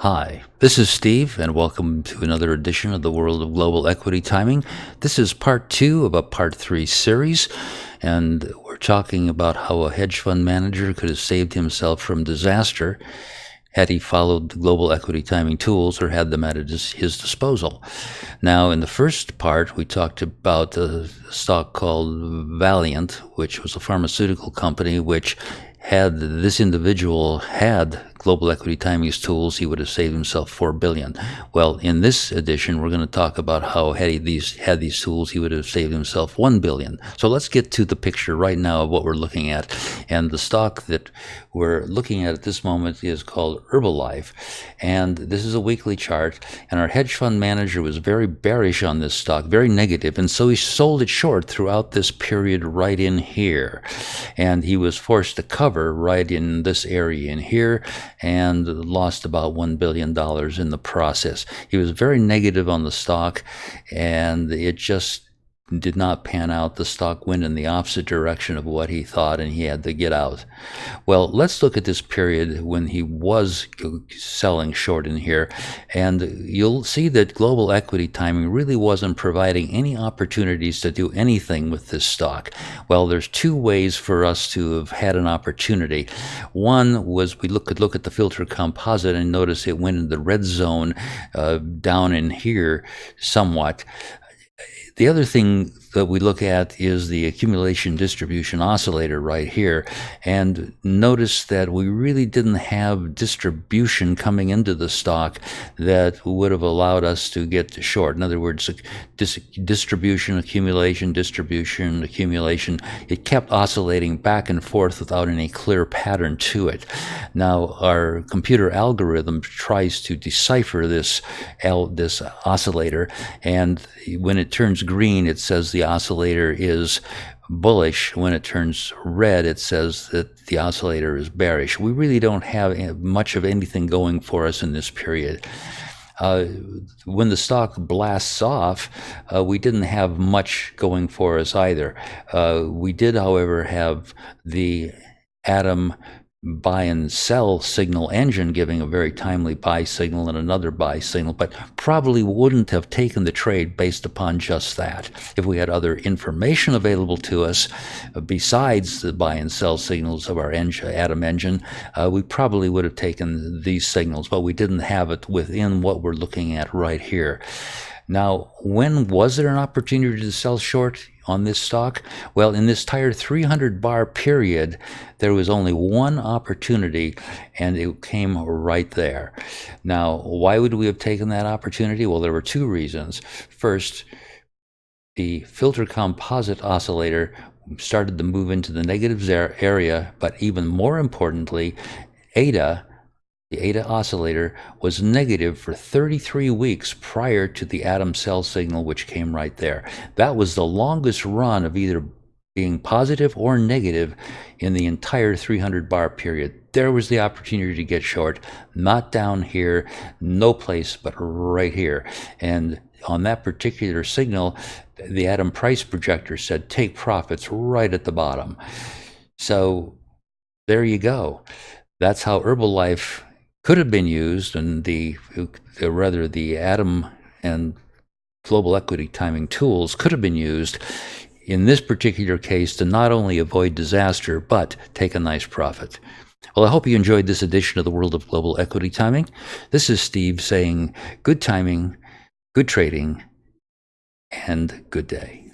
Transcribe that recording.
Hi, this is Steve, and welcome to another edition of the World of Global Equity Timing. This is part 2 of a part 3 series, and we're talking about how a hedge fund manager could have saved himself from disaster had he followed the global equity timing tools or had them at his disposal. Now, in the first part, we talked about a stock called Valiant, which was a pharmaceutical company which had this individual had global equity timing's tools, he would have saved himself $4 billion. Well, in this edition, we're going to talk about how had he had these tools, he would have saved himself $1 billion. So let's get to the picture right now of what we're looking at. And the stock that we're looking at this moment is called Herbalife. And this is a weekly chart. And our hedge fund manager was very bearish on this stock, very negative, and so he sold it short throughout this period right in here. And he was forced to cover right in this area in here and lost about $1 billion in the process. He was very negative on the stock, and it just did not pan out. The stock went in the opposite direction of what he thought, and he had to get out. Well, let's look at this period when he was selling short in here, and you'll see that global equity timing really wasn't providing any opportunities to do anything with this stock. Well, there's two ways for us to have had an opportunity. One was we could look at the filter composite and notice it went in the red zone down in here somewhat. The other thing that we look at is the accumulation distribution oscillator right here, and notice that we really didn't have distribution coming into the stock that would have allowed us to get to short. In other words, distribution, accumulation, distribution, accumulation. It kept oscillating back and forth without any clear pattern to it. Now, our computer algorithm tries to decipher this oscillator, and when it turns green, it says the oscillator is bullish. When it turns red, it says that the oscillator is bearish. We really don't have much of anything going for us in this period. When the stock blasts off, we didn't have much going for us either. We did, however, have the atom buy and sell signal engine giving a very timely buy signal and another buy signal, but probably wouldn't have taken the trade based upon just that. If we had other information available to us besides the buy and sell signals of our atom engine, we probably would have taken these signals, but we didn't have it within what we're looking at right here. Now, when was there an opportunity to sell short on this stock? Well, in this entire 300 bar period, there was only one opportunity, and it came right there. Now, why would we have taken that opportunity? Well, there were two reasons. First, the filter composite oscillator started to move into the negative area, but even more importantly, the ADA oscillator was negative for 33 weeks prior to the atom cell signal, which came right there. That was the longest run of either being positive or negative in the entire 300 bar period. There was the opportunity to get short, not down here, no place but right here. And on that particular signal, the atom price projector said take profits right at the bottom. So there you go. That's how Herbalife could have been used, and the atom and global equity timing tools could have been used in this particular case to not only avoid disaster, but take a nice profit. Well, I hope you enjoyed this edition of the World of Global Equity Timing. This is Steve saying good timing, good trading, and good day.